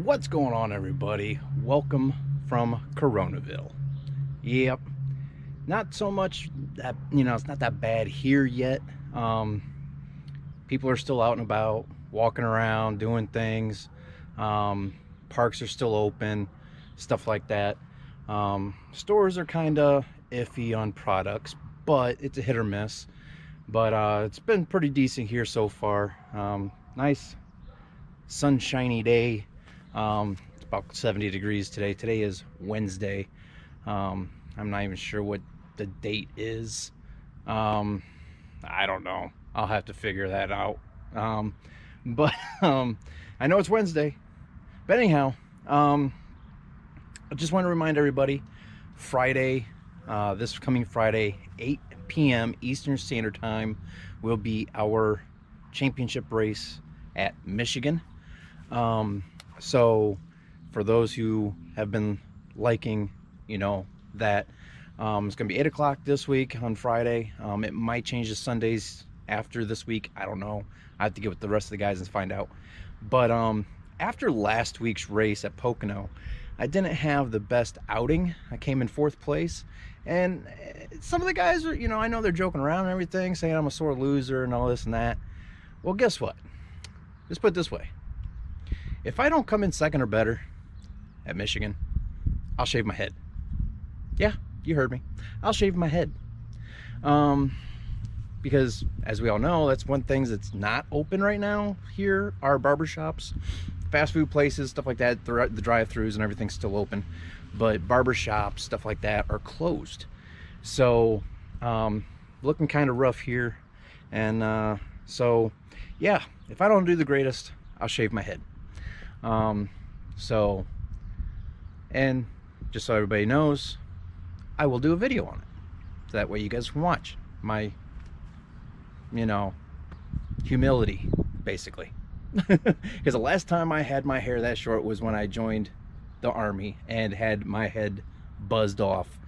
What's going on, everybody? Welcome from Coronaville. Yep, not so much that, it's not that bad here yet. Um, People are still out and about, walking around, doing things. Um, Parks are still open, stuff like that. Stores are kind of iffy on products, but it's a hit or miss. But it's been pretty decent here so far. Nice sunshiny day. It's about 70 degrees today. Today is Wednesday. I'm not even sure what the date is. Um, I don't know. I'll have to figure that out. Um, but I know it's Wednesday. But anyhow, I just want to remind everybody Friday, this coming Friday, 8 p.m. Eastern Standard Time, will be our championship race at Michigan. So for those who have been liking, that it's going to be 8 o'clock this week on Friday. It might change to Sundays after this week. I don't know. I have to get with the rest of the guys and find out. But after last week's race at Pocono, I didn't have the best outing. I came in fourth place. And some of the guys are, I know they're joking around and everything, saying I'm a sore loser and all this and that. Well, guess what? Let's put it this way. If I don't come in second or better at Michigan, I'll shave my head. Yeah, you heard me. I'll shave my head. Because as we all know, that's one thing that's not open right now here are barbershops, fast food places, stuff like that. The drive-thrus and everything's still open, but barbershops, stuff like that, are closed. So looking kind of rough here. And so yeah, if I don't do the greatest, I'll shave my head. And just so everybody knows, I will do a video on it. So that way you guys can watch my, humility, basically. Because the last time I had my hair that short was when I joined the Army and had my head buzzed off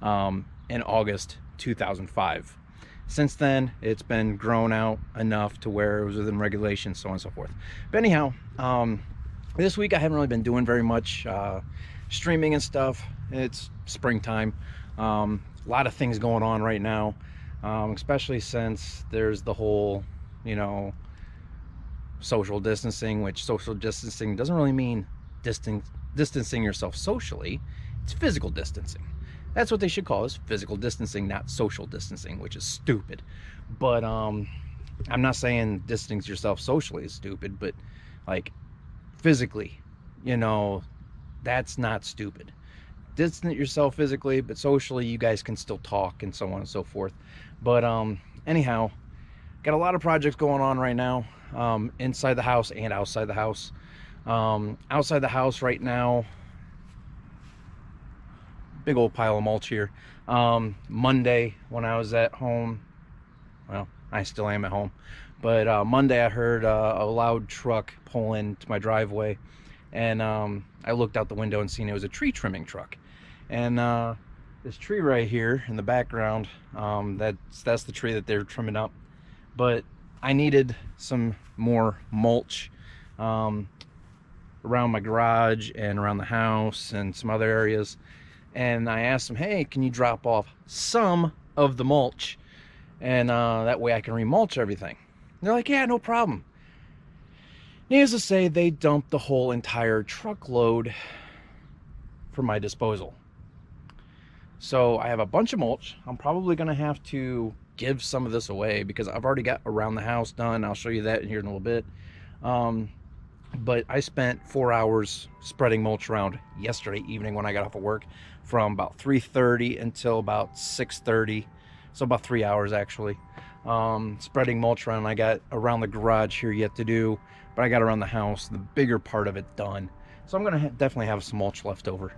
in August 2005. Since then, it's been grown out enough to where it was within regulations, so on and so forth. But anyhow, this week I haven't really been doing very much streaming and stuff. It's springtime. A lot of things going on right now, especially since there's the whole, social distancing, which social distancing doesn't really mean distancing yourself socially. It's physical distancing. That's what they should call this, physical distancing, not social distancing, which is stupid. But I'm not saying distancing yourself socially is stupid, but like physically, that's not stupid. Distance yourself physically, but socially you guys can still talk and so on and so forth. But anyhow, got a lot of projects going on right now, inside the house and outside the house. Outside the house right now, big old pile of mulch here. Monday when I was at home, well, I still am at home, but Monday I heard a loud truck pull into my driveway, and I looked out the window and seen it was a tree trimming truck. And this tree right here in the background, that's the tree that they're trimming up. But I needed some more mulch around my garage and around the house and some other areas. And I asked them, hey, can you drop off some of the mulch? And that way I can remulch everything. And they're like, yeah, no problem. Needless to say, they dumped the whole entire truckload for my disposal. So I have a bunch of mulch. I'm probably going to have to give some of this away because I've already got around the house done. I'll show you that here in a little bit. But I spent 4 hours spreading mulch around yesterday evening when I got off of work, from about 3:30 until about 6:30. So about 3 hours actually. Spreading mulch around. I got around the garage here yet to do, but I got around the house, the bigger part of it done. So I'm going to definitely have some mulch left over.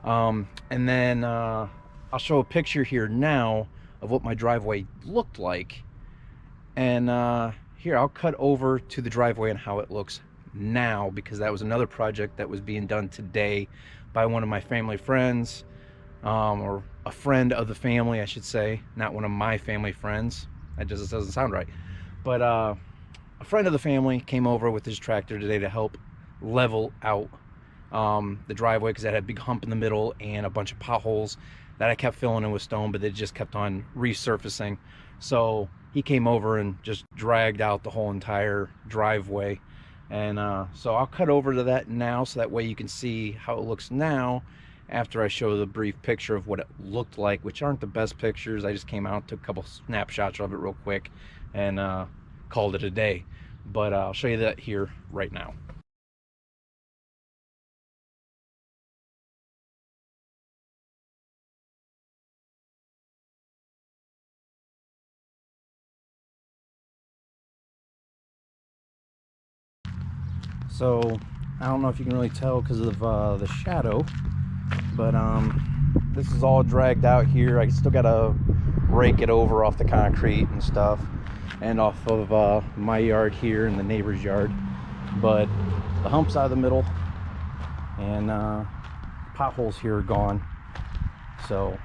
And then I'll show a picture here now of what my driveway looked like. And here, I'll cut over to the driveway and how it looks now, because that was another project that was being done today by one of my family friends, or a friend of the family, I should say, not one of my family friends. That just doesn't sound right. But a friend of the family came over with his tractor today to help level out the driveway because it had a big hump in the middle and a bunch of potholes that I kept filling in with stone, but it just kept on resurfacing. So he came over and just dragged out the whole entire driveway. And so I'll cut over to that now, so that way you can see how it looks now after I show the brief picture of what it looked like, which aren't the best pictures. I just came out, took a couple snapshots of it real quick, and called it a day. But I'll show you that here right now. So I don't know if you can really tell because of the shadow, but this is all dragged out here. I still gotta rake it over off the concrete and stuff, and off of my yard here and the neighbor's yard. But the humps out of the middle and potholes here are gone. So,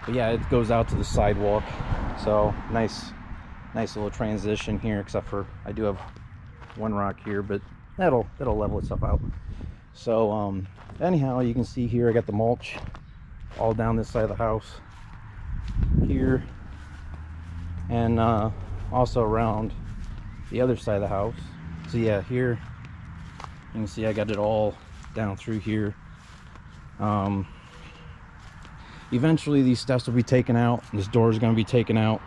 but yeah, it goes out to the sidewalk. So nice little transition here, except for I do have one rock here, but that'll level itself out. So anyhow, you can see here I got the mulch all down this side of the house here, and also around the other side of the house. So yeah, here you can see I got it all down through here. Eventually these steps will be taken out. This door is going to be taken out.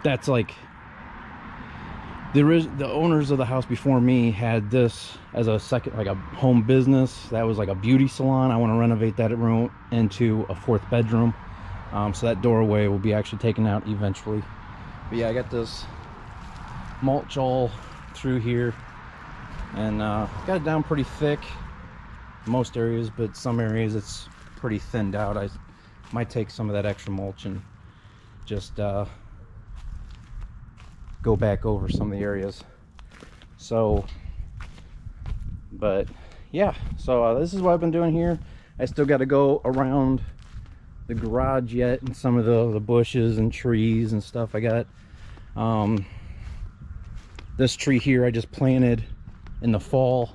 That's like, the owners of the house before me had this as a second, like a home business. That was like a beauty salon. I want to renovate that room into a 4th bedroom. So that doorway will be actually taken out eventually. But yeah, I got this mulch all through here, and got it down pretty thick most areas, but some areas it's pretty thinned out. I might take some of that extra mulch and just go back over some of the areas. So, but yeah, so this is what I've been doing here. I still got to go around the garage yet, and some of the bushes and trees and stuff. I got this tree here I just planted in the fall.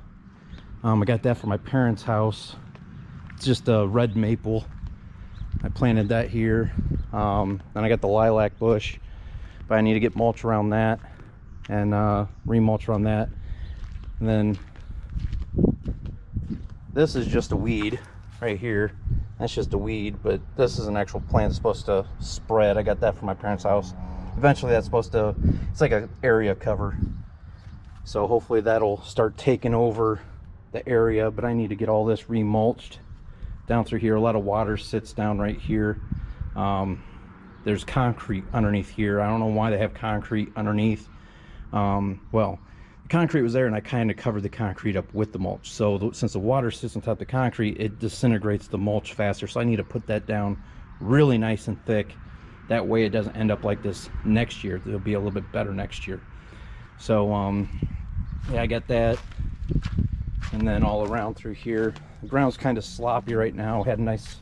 I got that from my parents' house. It's just a red maple. I planted that here. Then I got the lilac bush, but I need to get mulch around that and remulch around that. And then this is just a weed right here. That's just a weed, but this is an actual plant that's supposed to spread. I got that from my parents' house. Eventually that's supposed to, it's like an area cover. So hopefully that'll start taking over the area, but I need to get all this remulched down through here. A lot of water sits down right here. There's concrete underneath here. I don't know why they have concrete underneath. Well, the concrete was there and I kind of covered the concrete up with the mulch. So since the water sits on top of the concrete, it disintegrates the mulch faster. So I need to put that down really nice and thick. That way it doesn't end up like this next year. It'll be a little bit better next year. So yeah, I got that. And then all around through here, the ground's kind of sloppy right now. Had nice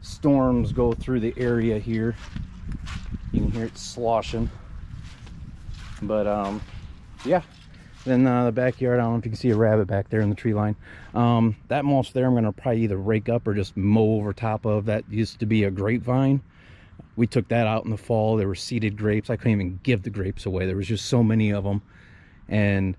storms go through the area here. You can hear it sloshing. But yeah, then the backyard, I don't know if you can see a rabbit back there in the tree line. That mulch there I'm going to probably either rake up or just mow over top of. That used to be a grapevine. We took that out in the fall. There were seeded grapes. I couldn't even give the grapes away. There was just so many of them, and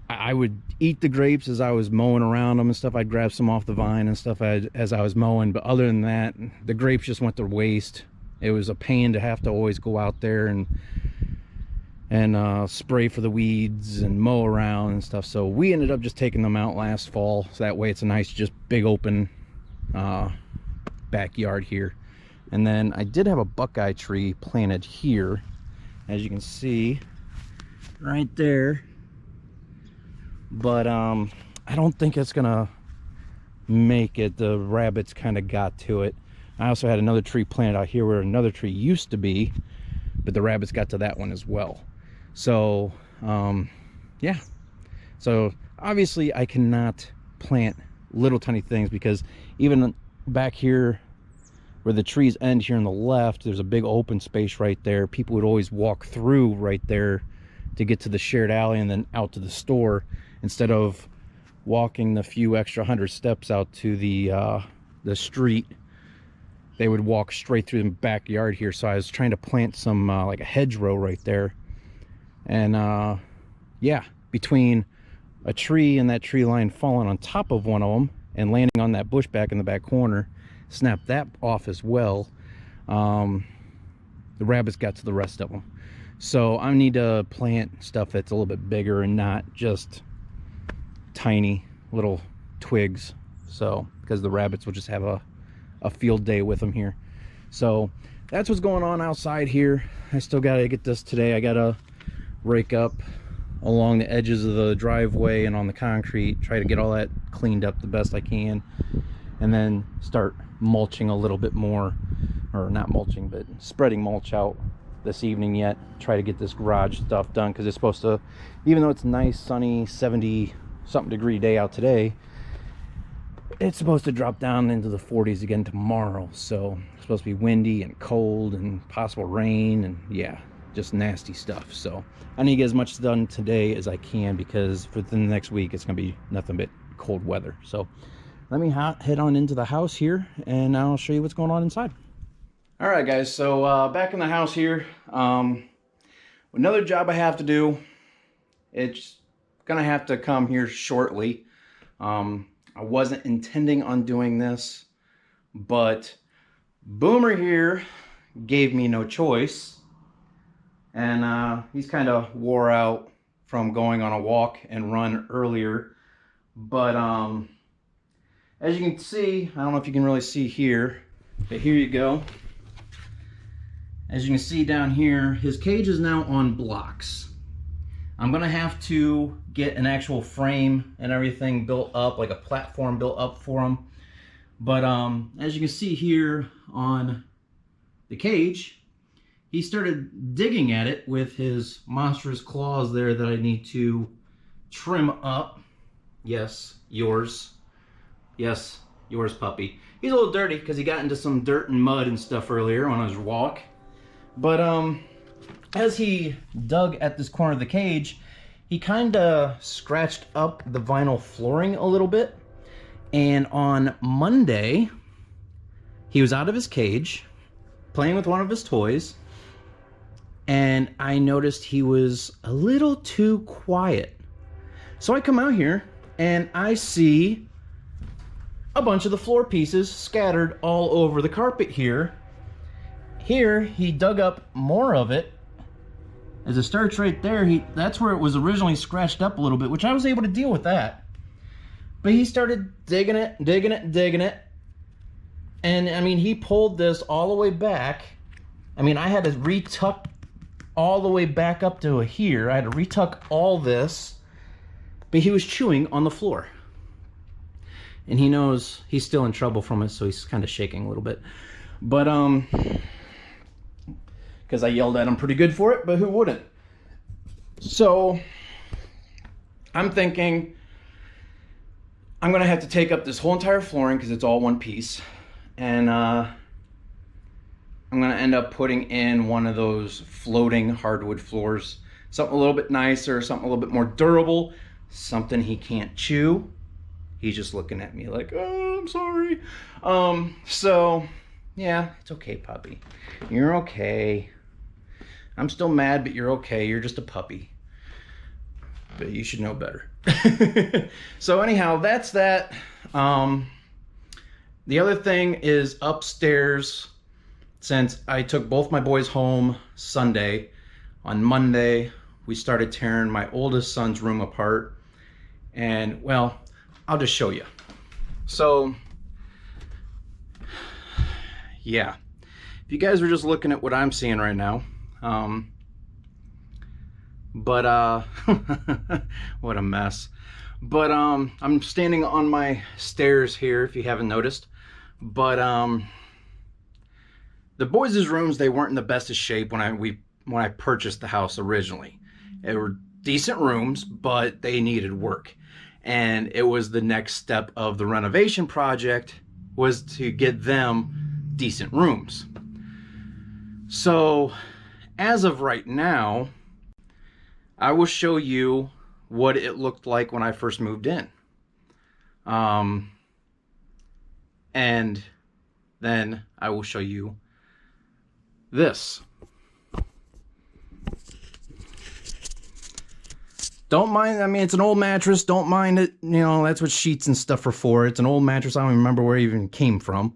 I would eat the grapes as I was mowing around them and stuff. I'd grab some off the vine and stuff as I was mowing, but other than that, the grapes just went to waste. It was a pain to have to always go out there and spray for the weeds and mow around and stuff. So we ended up just taking them out last fall, so that way it's a nice, just big open backyard here. And then I did have a buckeye tree planted here, as you can see right there. But I don't think it's gonna make it. The rabbits kind of got to it. I also had another tree planted out here where another tree used to be, but the rabbits got to that one as well. So yeah, so obviously I cannot plant little tiny things, because even back here where the trees end here on the left, there's a big open space right there. People would always walk through right there to get to the shared alley and then out to the store. instead of walking the few extra 100 steps out to the street, they would walk straight through the backyard here. So I was trying to plant some like a hedgerow right there, and yeah, between a tree and that tree line falling on top of one of them and landing on that bush back in the back corner, snapped that off as well. The rabbits got to the rest of them. So I need to plant stuff that's a little bit bigger and not just tiny little twigs, so because the rabbits will just have a field day with them here. So that's what's going on outside here. I still gotta get this today. I gotta rake up along the edges of the driveway and on the concrete, try to get all that cleaned up the best I can, and then start mulching a little bit more, or not mulching, but spreading mulch out this evening yet. Try to get this garage stuff done, because it's supposed to, even though it's nice sunny 70 something degree day out today, it's supposed to drop down into the 40s again tomorrow. So it's supposed to be windy and cold and possible rain, and yeah, just nasty stuff. So I need to get as much done today as I can, because for the next week it's gonna be nothing but cold weather. So let me head on into the house here, and I'll show you what's going on inside. All right, guys, so back in the house here. Another job I have to do. It's gonna have to come here shortly. I wasn't intending on doing this, but Boomer here gave me no choice, and he's kind of wore out from going on a walk and run earlier. But as you can see, I don't know if you can really see here, but here you go. As you can see down here, his cage is now on blocks. I'm gonna have to get an actual frame and everything built up, like a platform built up for him. But as you can see here on the cage, he started digging at it with his monstrous claws there that I need to trim up. Yes, yours. Yes, yours, puppy. He's a little dirty because he got into some dirt and mud and stuff earlier on his walk. But as he dug at this corner of the cage, he kind of scratched up the vinyl flooring a little bit. And on Monday, he was out of his cage, playing with one of his toys, and I noticed he was a little too quiet. So I come out here, and I see a bunch of the floor pieces scattered all over the carpet here. Here, he dug up more of it. As it starts right there, that's where it was originally scratched up a little bit, which I was able to deal with that. But he started digging it, digging it, digging it. And I mean, he pulled this all the way back. I mean, I had to retuck all the way back up to here. I had to retuck all this. But he was chewing on the floor. And he knows he's still in trouble from it, so he's kind of shaking a little bit. But, because I yelled at him pretty good for it, but who wouldn't? So I'm thinking I'm gonna have to take up this whole entire flooring, because it's all one piece, and I'm gonna end up putting in one of those floating hardwood floors, something a little bit nicer, something a little bit more durable, something he can't chew. He's just looking at me like, oh, I'm sorry. So yeah, it's okay, puppy. You're okay. I'm still mad, but you're okay. You're just a puppy. But you should know better. So anyhow, that's that. The other thing is upstairs, since I took both my boys home Sunday, on Monday, we started tearing my oldest son's room apart. And, well, I'll just show you. So, yeah. If you guys were just looking at what I'm seeing right now, what a mess. But I'm standing on my stairs here, if you haven't noticed. But the boys' rooms, they weren't in the best of shape when I purchased the house originally. They were decent rooms, but they needed work. And it was the next step of the renovation project, was to get them decent rooms. So as of right now, I will show you what it looked like when I first moved in. And then I will show you this. Don't mind, I mean, it's an old mattress. Don't mind it. You know, that's what sheets and stuff are for. It's an old mattress. I don't even remember where it even came from.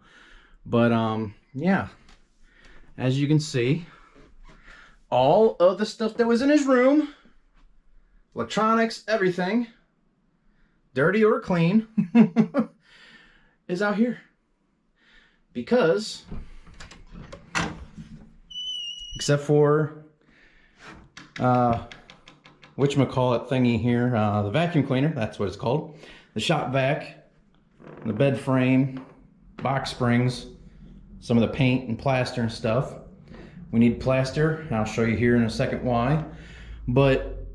But, yeah. As you can see, all of the stuff that was in his room, electronics, everything, dirty or clean, is out here. Because, except for, whatchamacallit thingy here, the vacuum cleaner, that's what it's called, the shop vac, the bed frame, box springs, some of the paint and plaster and stuff. We need plaster, and I'll show you here in a second why. But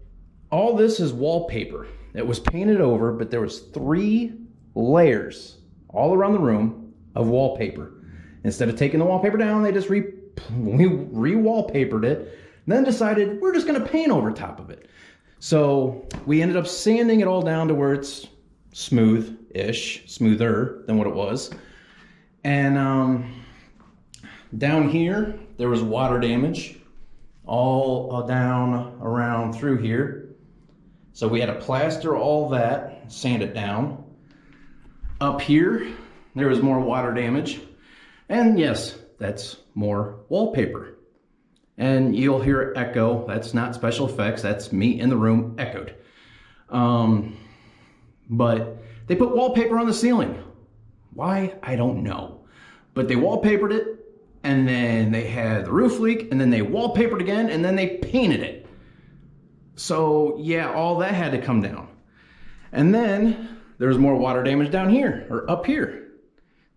all this is wallpaper. It was painted over, but there was 3 layers all around the room of wallpaper. Instead of taking the wallpaper down, they just re-wallpapered it, and then decided we're just gonna paint over top of it. So we ended up sanding it all down to where it's smooth-ish, smoother than what it was. And down here, there was water damage all down around through here. So we had to plaster all that, sand it down. Up here, there was more water damage. And yes, that's more wallpaper. And you'll hear it echo. That's not special effects. That's me in the room echoed. But they put wallpaper on the ceiling. Why? I don't know. But they wallpapered it, and then they had the roof leak, and then they wallpapered again, and then they painted it. So yeah, all that had to come down. And then there was more water damage down here, or up here,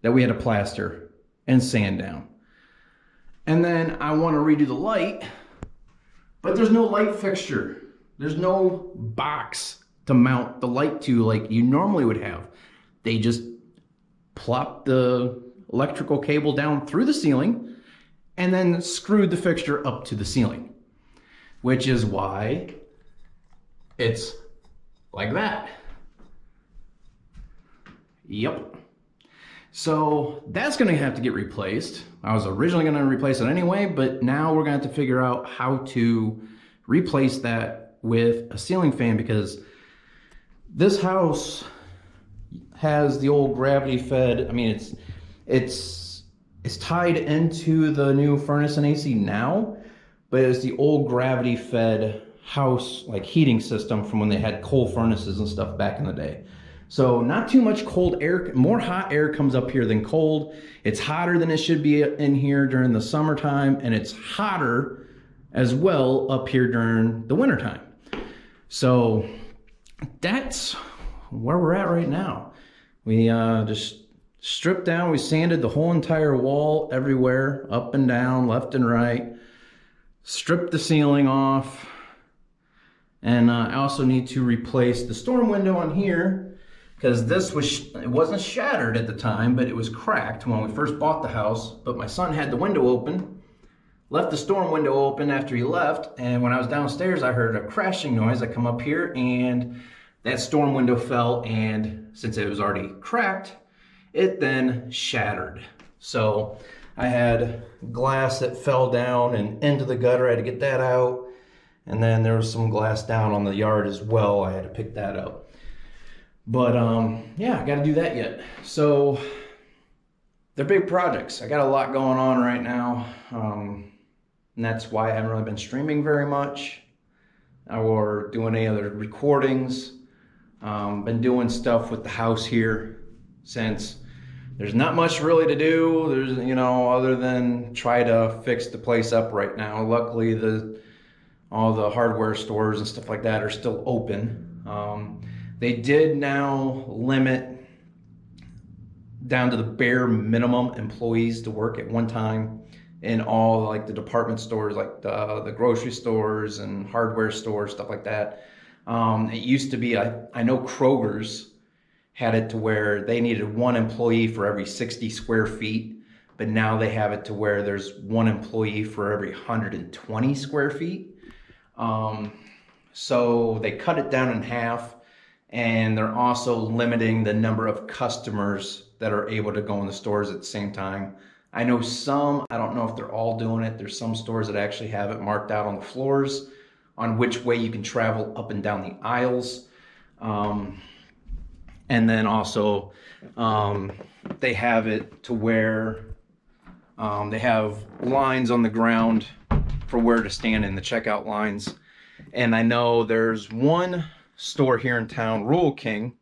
that we had to plaster and sand down. And then I want to redo the light, but there's no light fixture. There's no box to mount the light to like you normally would have. They just plopped the electrical cable down through the ceiling and then screwed the fixture up to the ceiling, which is why it's like that. Yep. So that's going to have to get replaced. I was originally going to replace it anyway, but now we're going to have to figure out how to replace that with a ceiling fan, because this house has the old gravity fed, I mean, it's tied into the new furnace and AC now, but it's the old gravity fed house like heating system from when they had coal furnaces and stuff back in the day. So not too much cold air, more hot air comes up here than cold. It's hotter than it should be in here during the summertime, and it's hotter as well up here during the wintertime. So that's where we're at right now. We just stripped down, we sanded the whole entire wall everywhere, up and down, left and right, stripped the ceiling off, and I also need to replace the storm window on here, because this was, it wasn't shattered at the time, but it was cracked when we first bought the house. But my son had the window open, left the storm window open after he left, and when I was downstairs I heard a crashing noise. I come up here and that storm window fell, and since it was already cracked, it then shattered. So I had glass that fell down and into the gutter. I had to get that out, and then there was some glass down on the yard as well. I had to pick that up. But yeah, I got to do that yet. So they're big projects. I got a lot going on right now, and that's why I haven't really been streaming very much or doing any other recordings. Been doing stuff with the house here since there's not much really to do. There's, you know, other than try to fix the place up right now. Luckily, all the hardware stores and stuff like that are still open. They did now limit down to the bare minimum employees to work at one time in all like the department stores, like the grocery stores and hardware stores, stuff like that. It used to be, I know Kroger's had it to where they needed 1 employee for every 60 square feet, but now they have it to where there's 1 employee for every 120 square feet. So they cut it down in half, and they're also limiting the number of customers that are able to go in the stores at the same time. I know some, I don't know if they're all doing it. There's some stores that actually have it marked out on the floors on which way you can travel up and down the aisles. And then also they have it to where they have lines on the ground for where to stand in the checkout lines. And I know there's one store here in town, Rural King,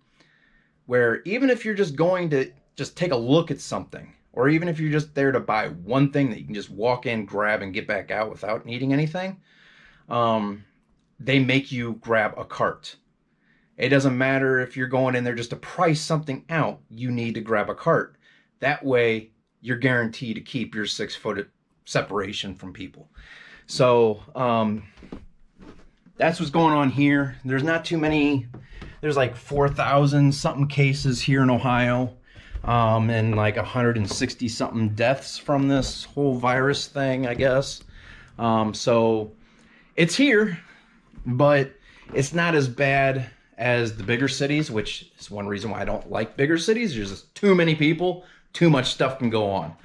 where even if you're just going to just take a look at something, or even if you're just there to buy one thing that you can just walk in, grab, and get back out without needing anything, they make you grab a cart. It doesn't matter if you're going in there just to price something out, you need to grab a cart. That way, you're guaranteed to keep your 6-foot separation from people. So, that's what's going on here. There's not too many, there's like 4,000 something cases here in Ohio, and like 160 something deaths from this whole virus thing, I guess. So it's here, but it's not as bad as the bigger cities, which is one reason why I don't like bigger cities. There's just too many people, too much stuff can go on.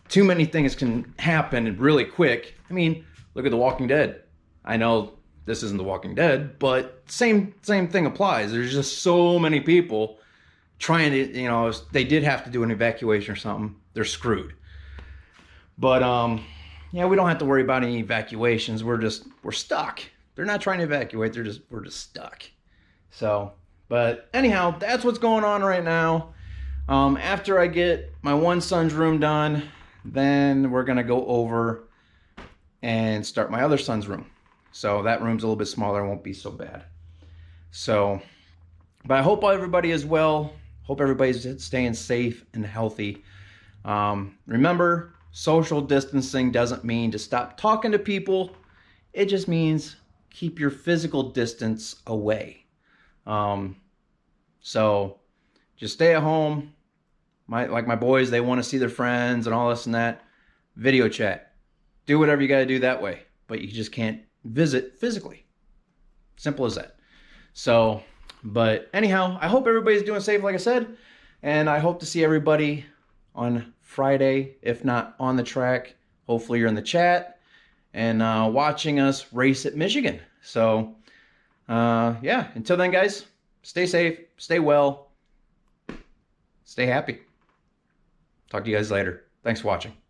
Too many things can happen really quick. I mean, look at The Walking Dead. I know this isn't The Walking Dead, but same thing applies. There's just so many people trying to, you know, they did have to do an evacuation or something. They're screwed. But yeah, we don't have to worry about any evacuations. We're stuck. They're not trying to evacuate. We're just stuck. So, but anyhow, that's what's going on right now. After I get my one son's room done, then we're gonna go over and start my other son's room. So that room's a little bit smaller, won't be so bad. So, but I hope everybody is well. Hope everybody's staying safe and healthy. Remember, social distancing doesn't mean to stop talking to people. It just means keep your physical distance away. So just stay at home. Like my boys, they want to see their friends and all this and that. Video chat. Do whatever you got to do that way. But you just can't visit physically. Simple as that. So, but anyhow, I hope everybody's doing safe, like I said. And I hope to see everybody on Friday, if not on the track. Hopefully you're in the chat and watching us race at Michigan. So, yeah, until then, guys, stay safe, stay well, stay happy. Talk to you guys later. Thanks for watching.